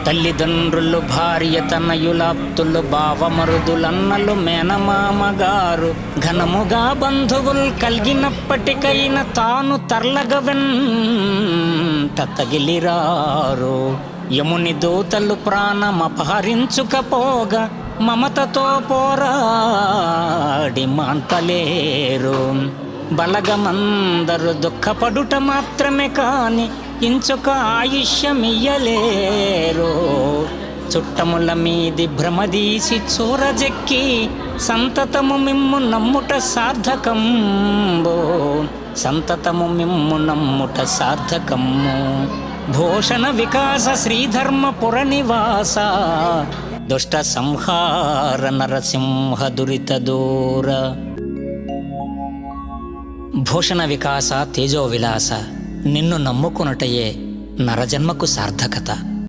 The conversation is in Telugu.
తల్లిదండ్రులు, భార్య, తనయులాప్తులు, బావమరుదులన్నలు, మేనమామగారు, ఘనముగా బంధువులు కలిగినప్పటికైనా తాను తర్లగవెంట తగిలిరారు. యముని దూతలు ప్రాణమపహరించుకపోగా మమతతో పోరాడి మాన్పలేరు. బలగమందరు దుఃఖపడుట మాత్రమే కాని ఇంచుక ఆయుష్యమియ్యలేరు. చుట్టముల మీది భ్రమదీసి చూరజెక్కి సంతతము మిమ్ము నమ్ముట సార్థకంబో, సంతతము మిమ్ము నమ్ముట సార్థకము. భూషణ వికాస శ్రీధర్మపుర నివాస, దుష్ట సంహార నరసింహ దురిత దూర. భూషణ వికాస తేజో విలాస, నిన్ను నమ్ముకొనుటయే నరజన్మకు సార్థకత.